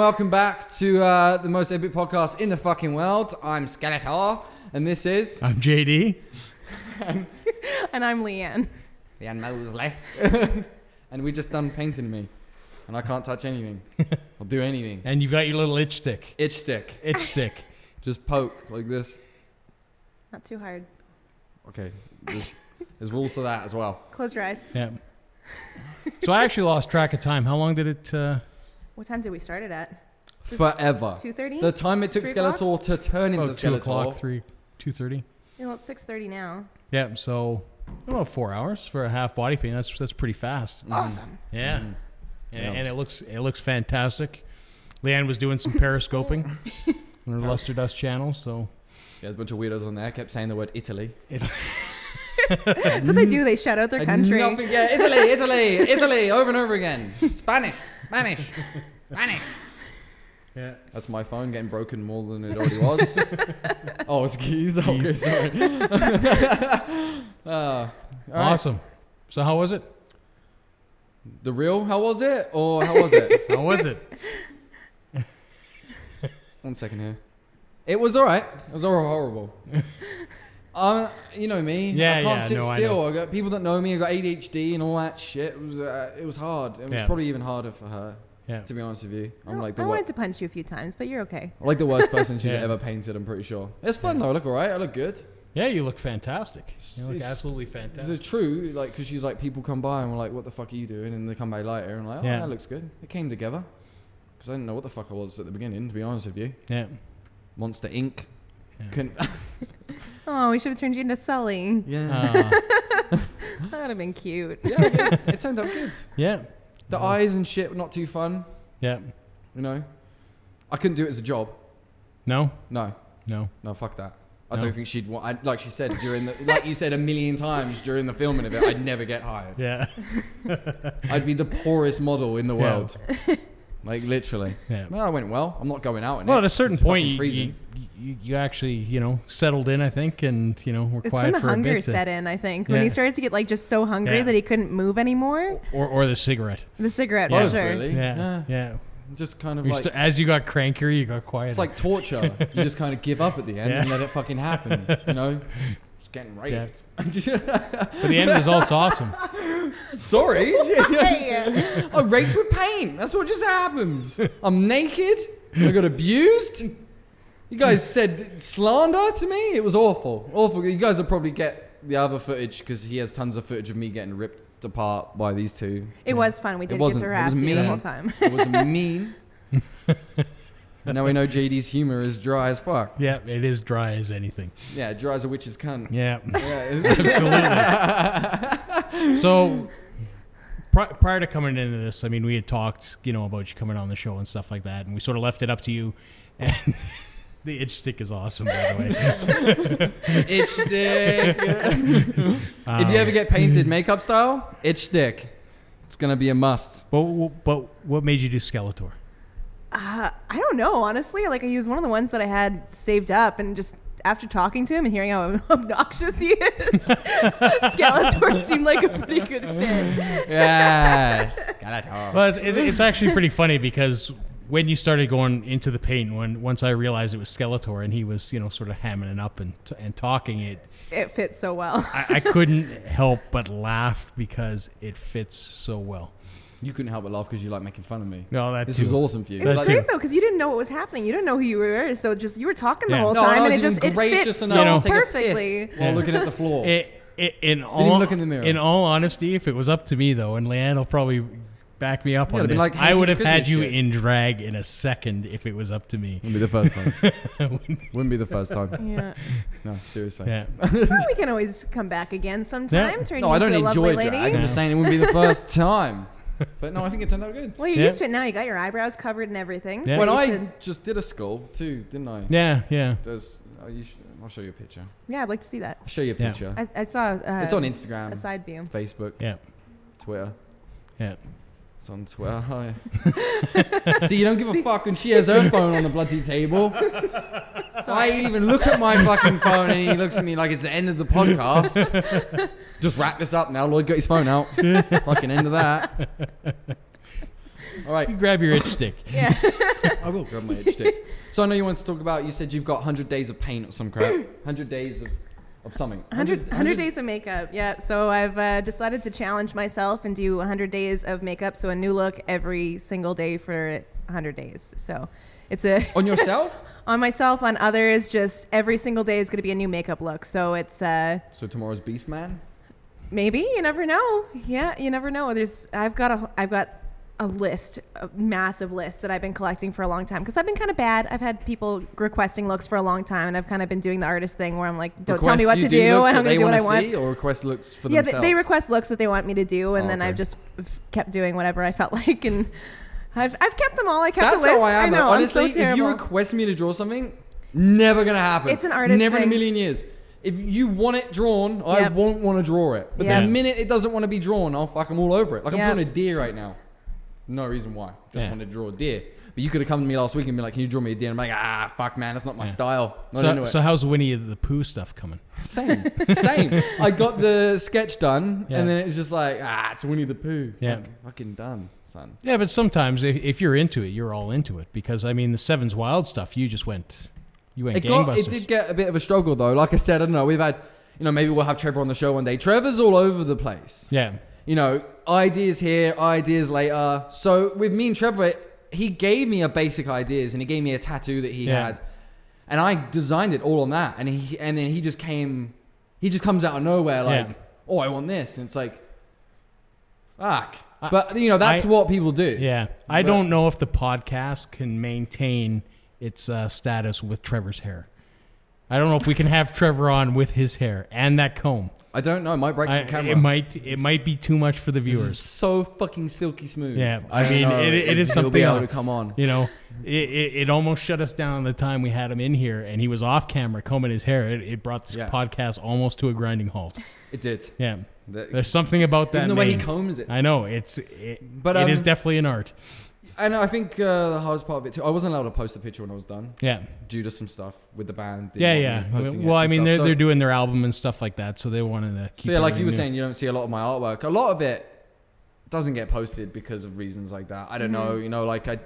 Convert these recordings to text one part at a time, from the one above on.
welcome back to the most epic podcast in the fucking world. I'm Skeletor, and this is... I'm JD. And I'm Lianne Moseley. And we just done painting me. And I can't touch anything. I'll do anything. And you've got your little itch stick. Itch stick. Itch stick. Just poke like this. Not too hard. Okay. There's rules to that as well. Close your eyes. Yeah. So I actually lost track of time. How long did it... What time did we start it at? Forever. 2:30? The time it took Skeletor to turn into about 2 Skeletor. o'clock, 2:30. Yeah, well, it's 6:30 now. Yeah, so about 4 hours for a half body paint. That's pretty fast. Awesome. Yeah. Mm. And it looks fantastic. Leanne was doing some periscoping on her Luster Dust channel, so... Yeah, there's a bunch of weirdos on there. Kept saying the word Italy. So they do. They shout out their country. Nothing, yeah, Italy, over and over again. Spanish. Yeah. That's my phone getting broken more than it already was. Oh, it's keys. Okay, sorry. Awesome. So how was it? The real, how was it? Or how was it? How was it? 1 second here. It was alright. It was horrible. You know me. I can't sit still. I got people that know me. I got ADHD and all that shit. It was hard. It was probably even harder for her. Yeah. To be honest with you, I wanted to punch you a few times, but you're okay. I'm like the worst person she's ever painted. I'm pretty sure. It's fun though. I look alright. I look good. Yeah, you look fantastic. You look absolutely fantastic. It's true, like, because she's like, people come by and we're like, what the fuck are you doing? And they come by later and like, oh, that looks good. It came together. Because I didn't know what the fuck I was at the beginning, to be honest with you. Yeah. Monster Inc. Yeah. Oh, we should have turned you into Sully. Yeah. That would have been cute. Yeah, it turned out good. Yeah. The eyes and shit were not too fun. Yeah. You know? I couldn't do it as a job. No? No, fuck that. I don't think she'd want... like she said during the... Like you said a million times during the filming of it, I'd never get hired. Yeah. I'd be the poorest model in the world. Like, literally. Yeah. Well, that went well. I'm not going out in it. Well, at a certain point, you actually, settled in, I think, and, were quiet for a bit. It's when the hunger set in, I think. When he started to get, like, just so hungry that he couldn't move anymore. Or the cigarette. The cigarette, for sure. Really? Yeah. Just kind of like... as you got crankier, you got quieter. It's like torture. You just kind of give up at the end and let it fucking happen, Just getting raped. But the end result's awesome. Sorry. I raped with paint. That's what just happened. I'm naked. I got abused. You guys said slander to me. It was awful. Awful. You guys will probably get the other footage because he has tons of footage of me getting ripped apart by these two. It was fun. We did get to harass you the whole time. It was mean. And now we know JD's humor is dry as fuck. Yeah, it is dry as anything. Yeah, dry as a witch's cunt. Yeah, absolutely. So, prior to coming into this, I mean, we had talked, about you coming on the show and stuff like that, and we sort of left it up to you. And the itch stick is awesome, by the way. Itch stick. If you ever get painted makeup style, itch stick. It's gonna be a must. But what made you do Skeletor? I don't know, honestly. Like, I used one of the ones that I had saved up, and just after talking to him and hearing how obnoxious he is, Skeletor seemed like a pretty good fit. Yes, Skeletor. Well, it's actually pretty funny because when you started going into the paint, once I realized it was Skeletor and he was, sort of hamming it up and talking, it fits so well. I couldn't help but laugh because it fits so well. You couldn't help but laugh because you like making fun of me. No, this was awesome for you. It was great though because you didn't know what was happening. You didn't know who you were, so just you were talking the whole time, and it fits so perfectly. While looking at the floor. Didn't look in the mirror. In all honesty, if it was up to me though, and Leanne will probably back me up on this, like, I would have had you in drag in a second if it was up to me. Wouldn't be the first time. Wouldn't be the first time. Yeah. No, seriously. Yeah. Well, we can always come back again sometime. Yeah. No, I don't enjoy drag. I'm just saying it wouldn't be the first time. But no, I think it turned out good. Well, you're used to it now. You got your eyebrows covered and everything. Yeah. When I just did a skull too, didn't I? Yeah. I'll show you a picture. Yeah, I'd like to see that. I'll show you a picture. I saw it's on Instagram. A side view. Facebook. Yeah. Twitter. Yeah. It's on Twitter. Hi. See, you don't give a fuck when she has her phone on the bloody table. I even look at my fucking phone and he looks at me like it's the end of the podcast. Just wrap this up now. Lloyd got his phone out. Fucking end of that. All right. You grab your itch stick. Yeah. I will grab my itch stick. So I know you want to talk about, you said you've got 100 days of paint or some crap. 100 days of something. 100 days of makeup. Yeah. So I've decided to challenge myself and do 100 days of makeup. So a new look every single day for 100 days. So it's a... On yourself? On myself, on others, just every single day is going to be a new makeup look. So it's... So tomorrow's Beast Man? Maybe. You never know. Yeah, you never know. I've got a list, a massive list that I've been collecting for a long time because I've been kind of bad. I've had people requesting looks for a long time, and I've kind of been doing the artist thing where I'm like, don't tell me what to do. I'm going to do what I want. Or request looks for themselves? Yeah, they request looks that they want me to do, and then I've just kept doing whatever I felt like, and I've kept them all. I kept the list. That's how I am. know, honestly, I'm so if you request me to draw something, never going to happen. It's an artist Never thing. in a million years. If you want it drawn, I won't want to draw it. But the minute it doesn't want to be drawn, I'll fuck them all over it. Like I'm drawing a deer right now. No reason why. Just wanted to draw a deer. But you could have come to me last week and be like, can you draw me a deer? And I'm like, fuck, man, that's not my style. So how's Winnie the Pooh stuff coming? Same. I got the sketch done, and then it was just like, it's Winnie the Pooh. Yeah. Fucking done, son. Yeah, but sometimes if you're into it, you're all into it. Because, I mean, the Sevens Wild stuff, you went gangbusters. It did get a bit of a struggle, though. Like I said, I don't know, we've had, maybe we'll have Trevor on the show one day. Trevor's all over the place. Yeah. Ideas here, ideas later. So with me and Trevor, he gave me a basic ideas and he gave me a tattoo that he had, and I designed it all on that. And then he just comes out of nowhere like, oh, I want this, and it's like, fuck. But that's what people do. Yeah, I don't know if the podcast can maintain its status with Trevor's hair. I don't know if we can have Trevor on with his hair and that comb. I don't know. It might break the camera. It might be too much for the viewers. It's so fucking silky smooth. Yeah, I mean, it is something. He'll be able to come on. It almost shut us down the time we had him in here, and he was off camera combing his hair. It brought this podcast almost to a grinding halt. It did. Yeah, there's something about that. Even the way he combs it. I know it is definitely an art. And I think the hardest part of it too, I wasn't allowed to post a picture when I was done. Yeah. Due to some stuff with the band. Yeah. Well, I mean, they're doing their album and stuff like that, so they wanted to keep. So yeah, like you were saying, you don't see a lot of my artwork. A lot of it doesn't get posted because of reasons like that. I don't know. Like I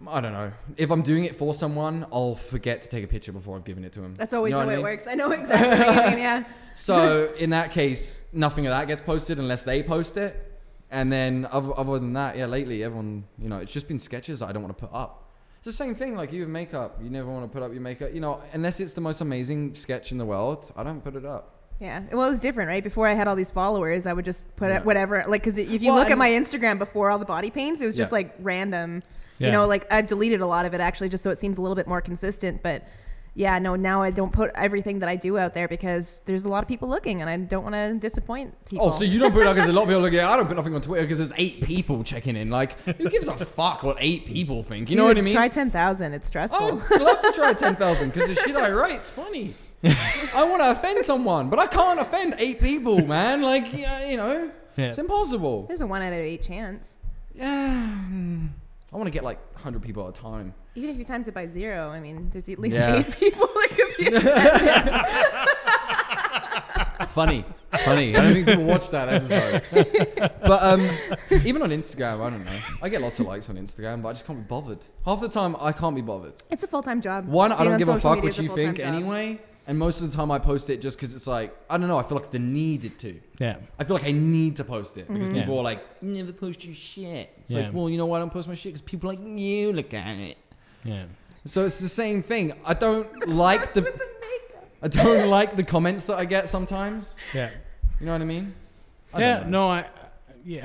don't know. If I'm doing it for someone, I'll forget to take a picture before I've given it to them. That's always the way it works. I know exactly what you mean. Yeah. So in that case, nothing of that gets posted unless they post it. And then other than that, lately everyone, it's just been sketches that I don't want to put up. It's the same thing like you with makeup. You never want to put up your makeup, unless it's the most amazing sketch in the world. I don't put it up. Yeah. Well, it was different, right? Before I had all these followers, I would just put it whatever. Like, because if you look at my Instagram before all the body paints, it was just like random. Yeah. Like I deleted a lot of it actually just so it seems a little bit more consistent. But yeah, no, now I don't put everything that I do out there because there's a lot of people looking and I don't want to disappoint people. Oh, so you don't put it out because a lot of people are looking. I don't put nothing on Twitter because there's 8 people checking in. Like, who gives a fuck what 8 people think? You know what I mean? Try 10,000. It's stressful. I'd love to try 10,000 because the shit I write's funny. I want to offend someone, but I can't offend 8 people, man. Like, it's impossible. There's a 1 out of 8 chance. Yeah. I want to get like 100 people at a time. Even if you times it by 0, I mean, there's at least 8 people that could be offended. Funny. I don't think people watch that episode. But even on Instagram, I don't know. I get lots of likes on Instagram, but I just can't be bothered. Half the time, I can't be bothered. It's a full-time job. One, I don't give a fuck what you think anyway. And most of the time I post it just because it's like, I don't know, I feel like the needed to. Yeah. I feel like I need to post it because people are like, you never post your shit. It's like, well, you know why I don't post my shit? Because people like you look at it. Yeah. So it's the same thing. I don't like the comments that I get sometimes. Yeah. You know what I mean? I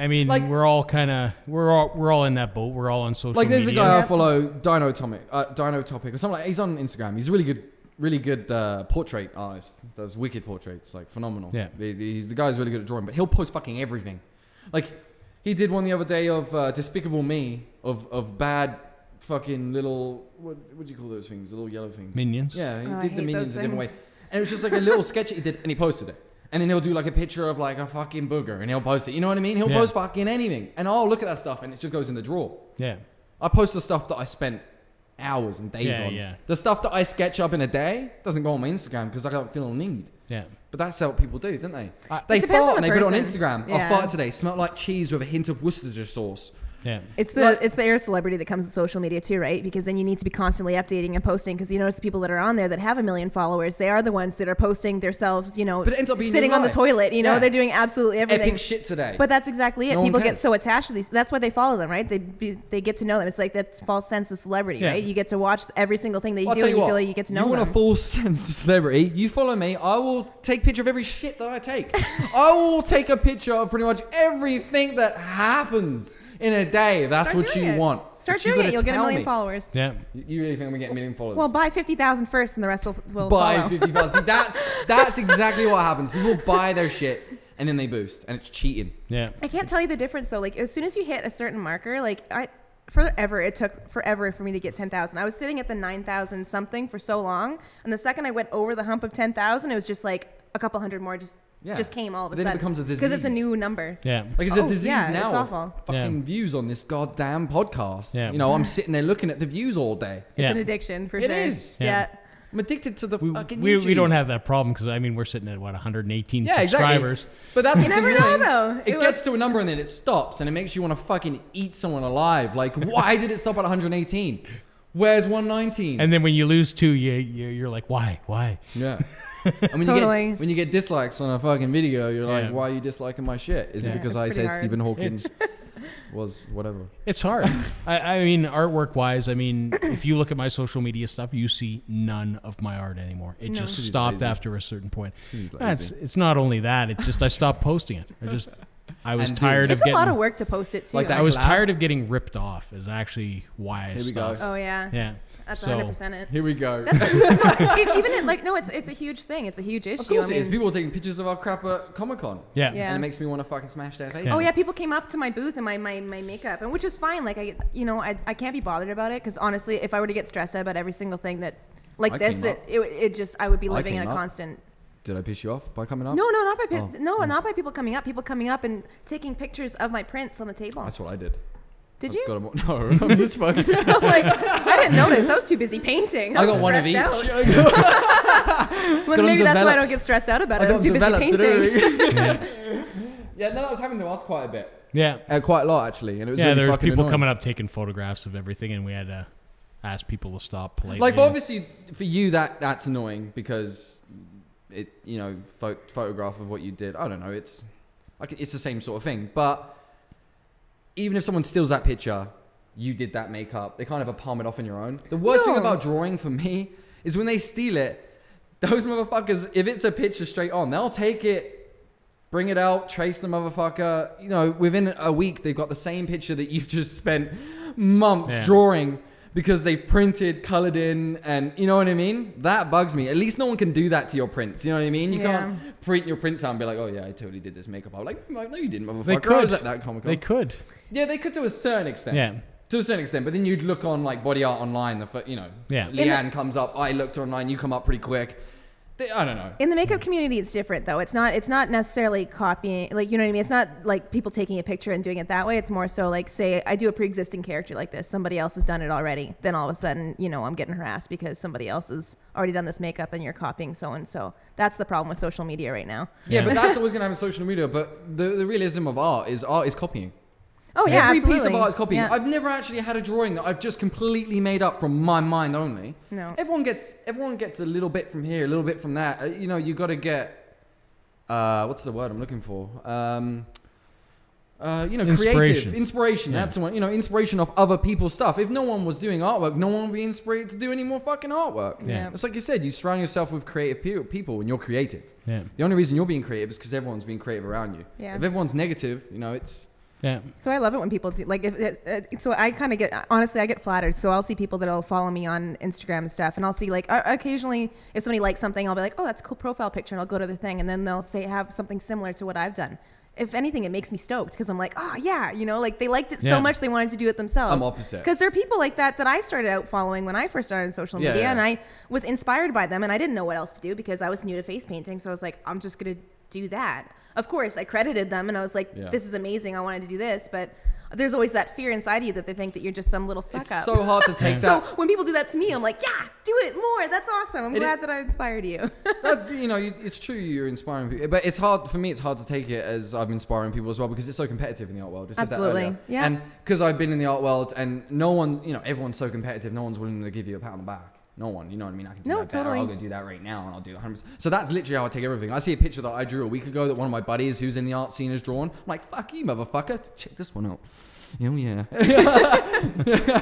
mean, like, we're all in that boat. We're all on social media. Like there's a guy I follow, Dino Topic or something like. He's on Instagram. He's really good portrait artist. Does wicked portraits, like phenomenal. Yeah. The guy's really good at drawing, but he'll post fucking everything. Like he did one the other day of Despicable Me of bad fucking little what do you call those things? The little yellow things. Minions. Yeah, he did the minions a different way, and it was just like a little sketch he did, and he posted it. And then he'll do like a picture of like a fucking booger, and he'll post it. You know what I mean? He'll post fucking anything, and I'll look at that stuff, and it just goes in the drawer. Yeah. I post the stuff that I spent hours and days on. Yeah. The stuff that I sketch up in a day doesn't go on my Instagram because I don't feel a need. Yeah. But that's how people do, don't they? They fart and they put it on Instagram. I farted today. Smelled like cheese with a hint of Worcestershire sauce. Yeah. It's the air celebrity that comes with social media too, right? Because then you need to be constantly updating and posting, because you notice the people that are on there that have 1 million followers, they are the ones that are posting themselves, you know, But it ends up being sitting on the toilet, you know, they're doing absolutely everything. Epic shit today. But that's exactly it. No one People get cares. so attached to these. That's why they follow them, right? They get to know them. It's like that false sense of celebrity, right? You get to watch every single thing they do, and you feel like you get to know them. You want a full sense of celebrity? You follow me. I will take a picture of every shit that I take. I will take a picture of pretty much everything that happens in a day. If that's what you want. Start doing it. You'll get 1 million followers. Yeah. You really think I'm gonna get 1 million followers? Well, buy 50,000 first, and the rest will buy follow. 50,000. That's exactly what happens. People buy their shit and then they boost, and it's cheating. Yeah. I can't tell you the difference though. Like as soon as you hit a certain marker, like it took forever for me to get 10,000. I was sitting at the 9,000 something for so long, and the second I went over the hump of 10,000, it was just like a couple hundred more just came all of a sudden. Then it becomes a disease. Because it's a new number. Yeah. Like it's a disease now. It's of awful. Fucking views on this goddamn podcast. Yeah. You know, I'm sitting there looking at the views all day. It's an addiction for sure. It is. Yeah. I'm addicted to the fucking We YouTube. don't have that problem because, I mean, we're sitting at, 118 Yeah, subscribers. exactly. But that's what's never annoying. know, though. It gets to a number and then it stops, and it makes you want to fucking eat someone alive. Like, why did it stop at 118? Where's 119? And then when you lose 2, you're like, why? Yeah. And when you get dislikes on a fucking video, you're like, why are you disliking my shit? Is it because I said hard. Stephen Hawking was whatever? It's hard. I mean, artwork wise, I mean, if you look at my social media stuff, you see none of my art anymore. It just he's stopped lazy. after a certain point. It's 'cause he's lazy. It's not only that. It's just I stopped posting it. I was And tired of It's a getting. lot of work to post it too. Like that I was collab? tired of getting ripped off. Is actually why I Here we stopped. go. Oh yeah. Yeah. That's So- 100% it. Here we go. Even in, like, no, it's a huge thing. It's a huge issue. Of course I it is. mean- People are taking pictures of our crap at Comic-Con. Yeah. Yeah. And it makes me want to fucking smash their face. Yeah. Oh yeah, people came up to my booth and my makeup, and which is fine. Like I can't be bothered about it, because honestly, if I were to get stressed out about every single thing that like I this, came that up. it just I would be living in a came up. constant. Did I piss you off by coming up? No, not by Oh. not by people coming up. People coming up and taking pictures of my prints on the table. That's what I did. Did I've you? got 'em all- No, I'm just fucking. I'm like, I didn't notice. I was too busy painting. I was got one of each. stressed out. I Well, got 'em maybe that's why I don't developed. get stressed out about it. got I'm too busy 'em developed painting. today. Yeah. Yeah, no, that was happening to us quite a bit. Yeah. Quite a lot, actually. And it was Yeah. really There was fucking people annoying. coming up taking photographs of everything, and we had to ask people to stop politely. Like, obviously, for you, that's annoying because it, photograph of what you did. I don't know. It's like it's the same sort of thing. But even if someone steals that picture, you did that makeup. They can't ever palm it off on your own. The worst thing about drawing for me is when they steal it. Those motherfuckers, if it's a picture straight on, they'll take it, bring it out, trace the motherfucker. Within a week, they've got the same picture that you've just spent months drawing because they've printed, colored in, and you know what I mean? That bugs me. At least no one can do that to your prints. You know what I mean? You can't print your prints out and be like, oh yeah, I totally did this makeup. I'm like, no, you didn't, motherfucker. They I could. was at that Comic-Con. They could. Yeah, they could to a certain extent. Yeah. To a certain extent, but then you'd look on like body art online. Yeah. Lianne comes up. I looked online. You come up pretty quick. I don't know. In the makeup community, it's different though. It's not necessarily copying, like, you know what I mean? It's not like people taking a picture and doing it that way. It's more so like, say I do a pre-existing character like this, somebody else has done it already. Then all of a sudden, I'm getting harassed because somebody else has already done this makeup and you're copying so and so. That's the problem with social media right now. Yeah, but that's always gonna happen on social media. But the realism of art is copying. Oh yeah, Every absolutely. piece of art is copying. Yeah. I've never actually had a drawing that I've just completely made up from my mind only. No. Everyone gets a little bit from here, a little bit from that. You got to get what's the word I'm looking for? Creative inspiration. Yeah. That's the one. Inspiration of other people's stuff. If no one was doing artwork, no one would be inspired to do any more fucking artwork. Yeah. It's like you said. You surround yourself with creative people when you're creative. Yeah. The only reason you're being creative is because everyone's being creative around you. Yeah. If everyone's negative, it's. Yeah. So I love it when people do, like, so I kind of get, honestly, I get flattered. So I'll see people that'll follow me on Instagram and stuff, and I'll see, like, occasionally if somebody likes something, I'll be like, oh, that's a cool profile picture, and I'll go to the thing, and then they'll have something similar to what I've done. If anything, it makes me stoked because I'm like, oh yeah, like they liked it so much they wanted to do it themselves. I'm opposite. Because there are people like that I started out following when I first started on social media, and I was inspired by them, and I didn't know what else to do because I was new to face painting. So I was like, I'm just gonna do that. Of course, I credited them, and I was like, this is amazing. I wanted to do this, but there's always that fear inside you that they think that you're just some little suck It's up. so hard to take that. So when people do that to me, I'm like, yeah, do it more. That's awesome. I'm glad that I inspired you. It's true you're inspiring people, but it's hard for me. It's hard to take it as I'm inspiring people as well because it's so competitive in the art world. I said that Absolutely, earlier. yeah. And because I've been in the art world, and no one, everyone's so competitive. No one's willing to give you a pat on the back. No one, you know what I mean? I can do that better. I'll go do that right now, and I'll do 100%. So that's literally how I take everything. I see a picture that I drew a week ago that one of my buddies who's in the art scene has drawn. I'm like, fuck you, motherfucker. Check this one out. Oh, yeah.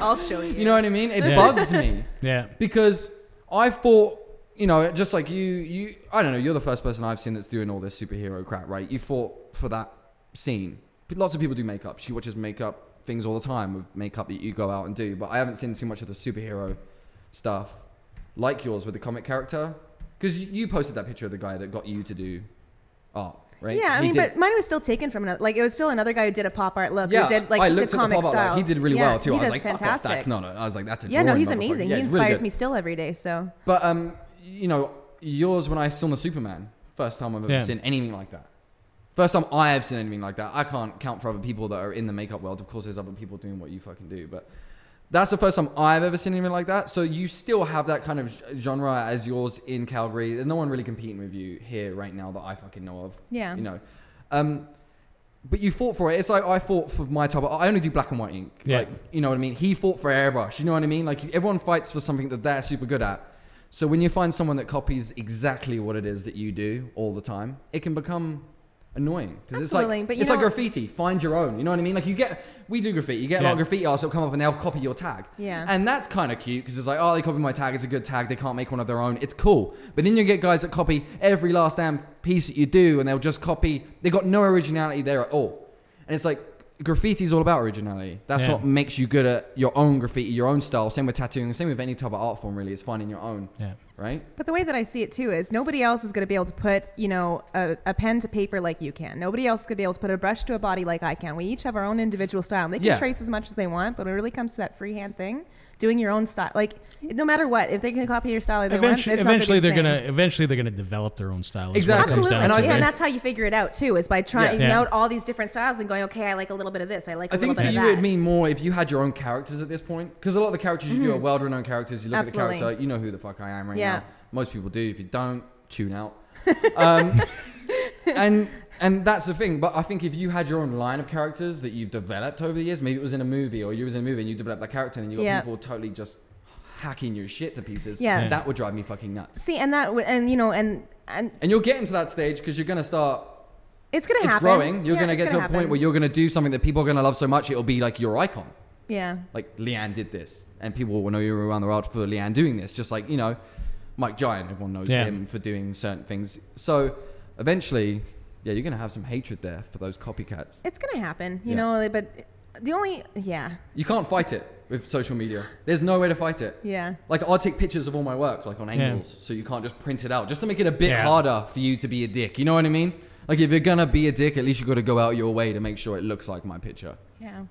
I'll show you. You know what I mean? It bugs me. Yeah. Because I thought, just like you, I don't know, you're the first person I've seen that's doing all this superhero crap, right? You fought for that scene. Lots of people do makeup. She watches makeup things all the time with makeup that you go out and do, but I haven't seen too much of the superhero stuff like yours with the comic character. Because you posted that picture of the guy that got you to do art, right? Yeah, but mine was still taken from another. Like, it was still another guy who did a pop art look. Yeah, who did, like, I looked the at the comic pop style. art. He did really well too. He I was does like, fantastic. fuck off, that's not I was like, that's a Yeah, no, drawing, he's motherfucker. amazing. Yeah, He he's really inspires good. me still every day. So. But yours, when I saw the Superman, first time I've ever seen anything like that. First time I have seen anything like that. I can't count for other people that are in the makeup world. Of course, there's other people doing what you fucking do, but that's the first time I've ever seen anything like that. So you still have that kind of genre as yours in Calgary. There's no one really competing with you here right now that I fucking know of. Yeah. But you fought for it. It's like I fought for my type of... I only do black and white ink. Yeah. Like, you know what I mean? He fought for airbrush. You know what I mean? Like, everyone fights for something that they're super good at. So when you find someone that copies exactly what it is that you do all the time, it can become annoying. Because it's Absolutely, like, but it's like graffiti. Find your own. You know what I mean? Like, we do graffiti. You get a lot of graffiti artists that'll come up and they'll copy your tag. Yeah. And that's kind of cute because it's like, oh, they copied my tag. It's a good tag. They can't make one of their own. It's cool. But then you get guys that copy every last damn piece that you do and they'll just copy. They got no originality there at all. And it's like, graffiti is all about originality. That's what makes you good at your own graffiti, your own style. Same with tattooing, same with any type of art form, really. It's finding your own. Yeah. Right? But the way that I see it, too, is nobody else is going to be able to put, a pen to paper like you can. Nobody else is going to be able to put a brush to a body like I can. We each have our own individual style. And they can trace as much as they want, but when it really comes to that freehand thing, doing your own style, like, no matter what, if they can copy your style or they want, eventually they're gonna develop their own style. Exactly. Absolutely. And that's how you figure it out too, is by trying out all these different styles and going, okay, I like a little bit of this, I like a little bit of that. I think for you it'd mean more if you had your own characters at this point, because a lot of the characters you do are well-renowned characters. You look at the character, you know who the fuck I am right now. Most people do. If you don't, tune out. And that's the thing. But I think if you had your own line of characters that you've developed over the years, maybe it was in a movie or you was in a movie and you developed that character and you got people totally just hacking your shit to pieces. Yeah. That would drive me fucking nuts. See, and you'll get into that stage because you're going to start... It's going to happen. It's growing. You're going to get to a point where you're going to do something that people are going to love so much, it'll be like your icon. Yeah. Like, Lianne did this. And people will know you around the world for Lianne doing this. Just like, Mike Giant, everyone knows him for doing certain things. So, eventually... Yeah, you're going to have some hatred there for those copycats. It's going to happen, you know, but the only, You can't fight it with social media. There's no way to fight it. Yeah. Like, I'll take pictures of all my work, like on angles, so you can't just print it out, just to make it a bit harder for you to be a dick. You know what I mean? Like, if you're going to be a dick, at least you got to go out your way to make sure it looks like my picture. Yeah.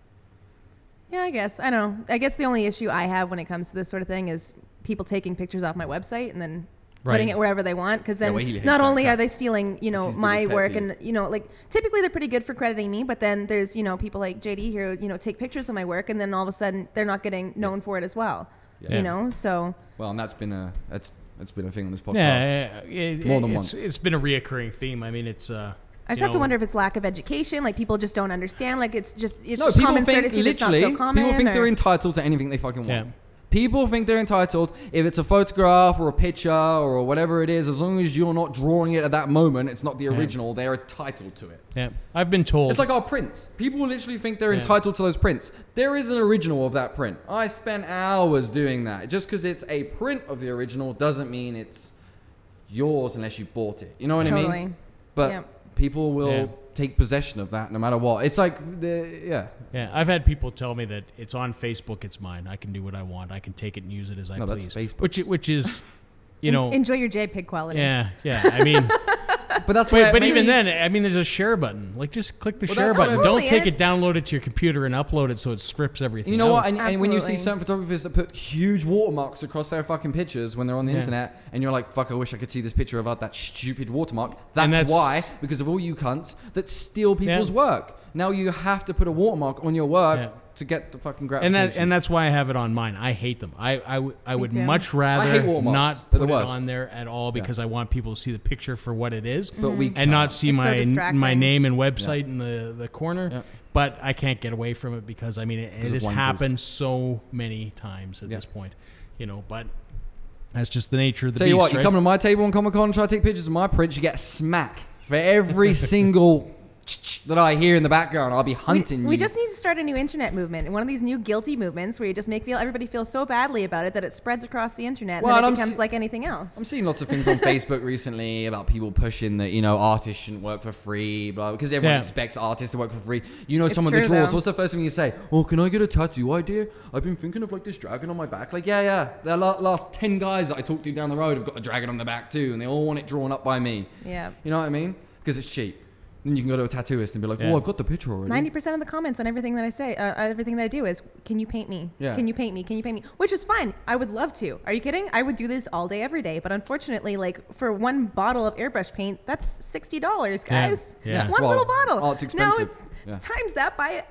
Yeah, I guess. I don't know. I guess the only issue I have when it comes to this sort of thing is people taking pictures off my website and then... putting it wherever they want, because then not only are they stealing, my work, and like typically they're pretty good for crediting me, but then there's people like JD here, take pictures of my work, and then all of a sudden they're not getting known for it as well. So and that's been a thing on this podcast. More than once. It's been a reoccurring theme. I mean, it's. I just have to wonder if it's lack of education, like people just don't understand, like it's people common think courtesy that's not so common. People think they're entitled to anything they fucking want. People think they're entitled, if it's a photograph or a picture or whatever it is, as long as you're not drawing it at that moment, it's not the original, they're entitled to it. Yeah, I've been told. It's like our prints. People literally think they're entitled to those prints. There is an original of that print. I spent hours doing that. Just because it's a print of the original doesn't mean it's yours unless you bought it. You know what I mean? But people will take possession of that no matter what. It's like, Yeah, I've had people tell me that it's on Facebook, it's mine. I can do what I want. I can take it and use it as I please. That's Facebook. Which is, enjoy your JPEG quality. Yeah. I mean, But that's why. But even then, I mean, there's a share button. Like, just click the share button. Totally, Don't take it, download it to your computer, and upload it so it strips everything. You know out. what? And when you see certain photographers that put huge watermarks across their fucking pictures when they're on the internet, and you're like, fuck, I wish I could see this picture without that stupid watermark. That's why, because of all you cunts that steal people's work. Now you have to put a watermark on your work to get the fucking gratification. And that's why I have it on mine. I hate them. I would much rather not put it on there at all because I want people to see the picture for what it is, and not see my name and website in the corner. Yeah. But I can't get away from it because I mean it has happened so many times at this point, you know. But that's just the nature of the beast. Tell you what, right? you come to my table on Comic-Con and try to take pictures of my prints, you get a smack for every single that I hear in the background. I'll be hunting you. We just need to start a new internet movement, one of these new guilty movements where you just make everybody feel so badly about it that it spreads across the internet and then it becomes like anything else. I'm seeing lots of things on Facebook recently about people pushing that, you know, artists shouldn't work for free, blah, because everyone expects artists to work for free. You know, it's someone that draws. What's the first thing you say? Oh, can I get a tattoo idea? I've been thinking of like this dragon on my back. Like, yeah. The last 10 guys that I talked to down the road have got a dragon on their back too, and they all want it drawn up by me. Yeah. You know what I mean? Because it's cheap. Then you can go to a tattooist and be like, "Oh, I've got the picture already." 90% of the comments on everything that I say, everything that I do is, "Can you paint me? Yeah. Can you paint me? Can you paint me?" Which is fine. I would love to. Are you kidding? I would do this all day, every day. But unfortunately, like for one bottle of airbrush paint, that's $60, guys. Yeah. One little bottle. Oh, it's expensive. Now, times that by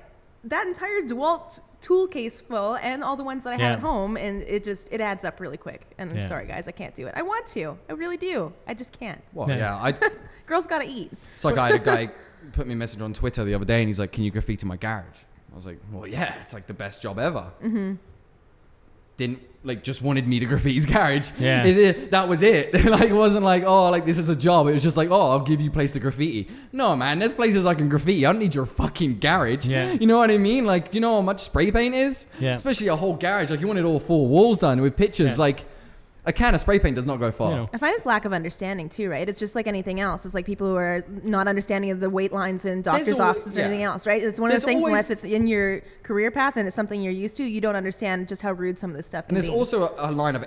that entire DeWalt tool case full and all the ones that I have at home, and it adds up really quick. And I'm sorry, guys, I can't do it. I want to. I really do. I just can't. Well, yeah. Girls gotta eat. It's like I had a guy put me a message on Twitter the other day, and he's like, "Can you graffiti my garage?" I was like, "Well, yeah, it's like the best job ever." Didn't like just wanted me to graffiti his garage. Yeah, that was it. Like it wasn't like, oh, like this is a job. It was just like, oh, I'll give you a place to graffiti. No, man, there's places I can graffiti. I don't need your fucking garage. Yeah, you know what I mean? Like, do you know how much spray paint is? Yeah, especially a whole garage. Like you wanted all 4 walls done with pictures. Yeah. Like a can of spray paint does not go far. You know. I find it's lack of understanding too, right? It's just like anything else. It's like people who are not understanding of the weight lines in doctor's offices or anything else, right? It's one of those things, unless it's in your career path and it's something you're used to, you don't understand just how rude some of this stuff can be. And there's also a line of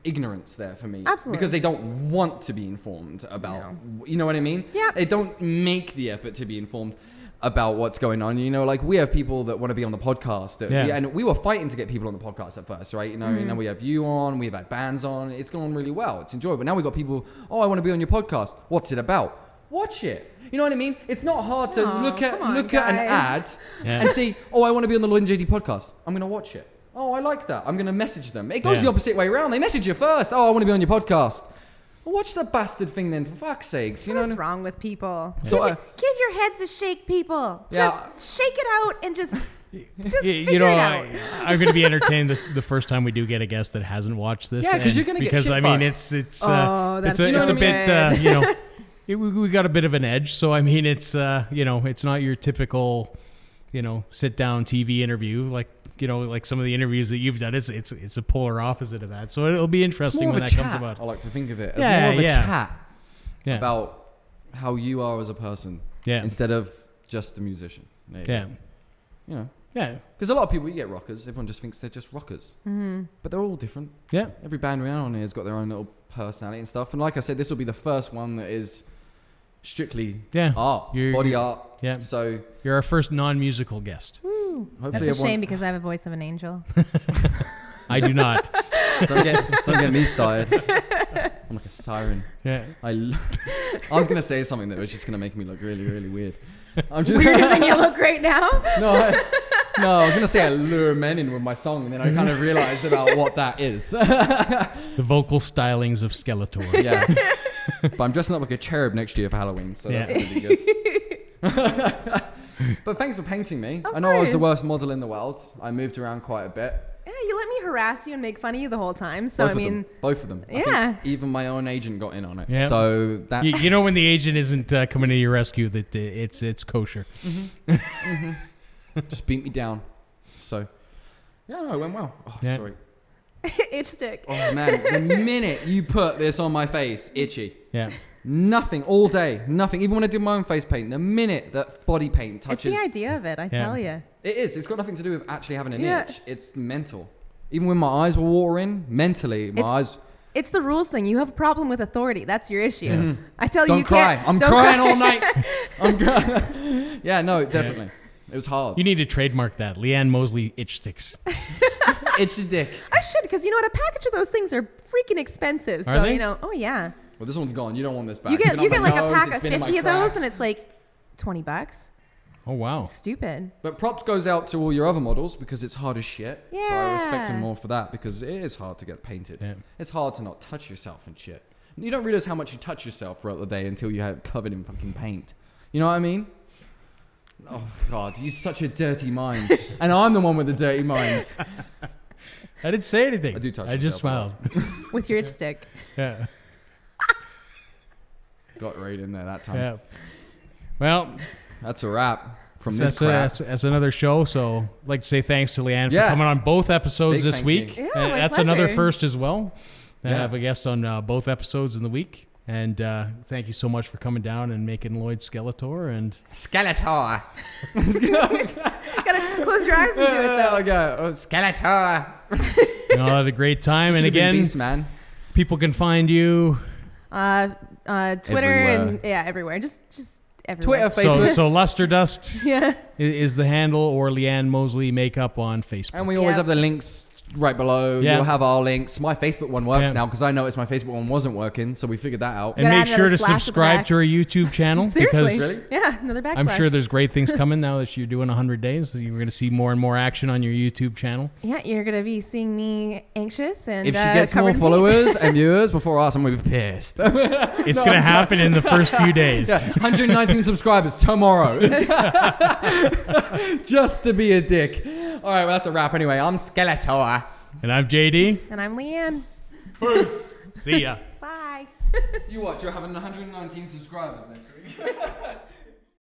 ignorance there for me. Absolutely. Because they don't want to be informed about, you know what I mean? Yeah. They don't make the effort to be informed about what's going on. You know, like we have people that want to be on the podcast and we were fighting to get people on the podcast at first, right? You know, and now we have you on, we've had bands on, it's gone really well, it's enjoyable. Now we've got people, oh, I want to be on your podcast. What's it about? Watch it. You know what I mean? It's not hard to look at an ad and see, oh, I want to be on the Lloyd and JD podcast. I'm going to watch it. Oh, I like that. I'm going to message them. It goes the opposite way around. They message you first. Oh, I want to be on your podcast. Watch the bastard thing then, for fuck's sakes. You know what's wrong with people? So, give your heads a shake, people. Just shake it out and just figure you know, it out. I'm going to be entertained the first time we do get a guest that hasn't watched this. Yeah, because you're going to get shit I mean, it's a bit, you know, we got a bit of an edge. So I mean, it's you know, it's not your typical, you know, sit down TV interview like. You know, like some of the interviews that you've done, it's a polar opposite of that. So it'll be interesting when that comes about. I like to think of it as more of a chat about how you are as a person, instead of just a musician. You know, because a lot of people, you get rockers. Everyone just thinks they're just rockers, but they're all different. Yeah, every band around here has got their own little personality and stuff. And like I said, this will be the first one that is strictly art, body art. Yeah, so you're our first non-musical guest. That's a shame because I have a voice of an angel. I do not. Don't get me started. I'm like a siren. Yeah. I was gonna say something that was just gonna make me look really, really weird. I'm just weirder than you look right now. No, I was gonna say I lure men in with my song, and then I kind of realized about what that is. The vocal stylings of Skeletor. Yeah. But I'm dressing up like a cherub next year for Halloween, so that's gonna be good. But thanks for painting me. I know I was the worst model in the world. I moved around quite a bit. Yeah, you let me harass you and make fun of you the whole time. So both of them. Yeah. I think even my own agent got in on it. Yep. So that you know when the agent isn't coming to your rescue, that it's kosher. Just beat me down. So yeah, no, it went well. Oh, sorry. Itch stick. Oh man, the minute you put this on my face, itchy. Yeah. Nothing all day, nothing. Even when I did my own face paint, the minute that body paint touches, it's the idea of it. I tell you, it is. It's got nothing to do with actually having an itch. It's mental. Even when my eyes were watering, mentally, my eyes. It's the rules thing. You have a problem with authority. That's your issue. Mm-hmm. I tell you, Don't you cry. can't. I'm don't crying cry. all night. I'm crying. Yeah, no, definitely. It was hard. You need to trademark that. Lianne Moseley itch sticks. Itch your dick. I should, because you know what? A package of those things are freaking expensive. Are So they? you know. Oh yeah. Well, this one's gone. You don't want this back. You get It's been on like my a nose, pack it's of been in my 50 of crack. those, and it's like $20. Oh, wow. Stupid. But props goes out to all your other models because it's hard as shit. So I respect them Yeah. more for that because it is hard to get painted. Yeah. It's hard to not touch yourself and shit. You don't realize how much you touch yourself throughout the day until you have it covered in fucking paint. You know what I mean? Oh, God. You're such a dirty mind. And I'm the one with the dirty minds. I didn't say anything. I do touch I just smiled. myself With your itch stick. Yeah. Got right in there that time. Yeah. Well, That's a wrap from this that's, crap. that's another show. So I'd like to say thanks to Lianne Yeah. for coming on both episodes Big this thank week. you. Yeah, my That's another pleasure. first as well. I Yeah. have a guest on both episodes in the week. And thank you so much for coming down and making Lloyd Skeletor. And Skeletor. Just gotta close your eyes and do it though. Okay. Oh, Skeletor. you know, I had a great time. And Should've been again, Beast Man. people can find you. Twitter Everywhere. and everywhere. Just everywhere. Twitter, Facebook. So Luster Dust Yeah. is the handle, or Lianne Moseley Makeup on Facebook. And we always Yep. have the links right below. Yeah. You'll have our links. My Facebook one works Yeah. now because I noticed my Facebook one wasn't working, so we figured that out. And Gotta make add sure another to slash at the subscribe back. to our YouTube channel. Seriously. Because Really? Yeah, another backslash. I'm sure there's great things coming now that you're doing 100 days. You're going to see more and more action on your YouTube channel. Yeah, you're gonna be seeing me anxious and If she gets more covered in paint. followers and viewers before us, I'm going to be pissed. It's going to happen in the first few days. Yeah, 119 subscribers tomorrow. Just to be a dick. All right, well, that's a wrap anyway. I'm Skeletor. And I'm JD. And I'm Lianne. Peace. See ya. Bye. You what? You're having 119 subscribers next week.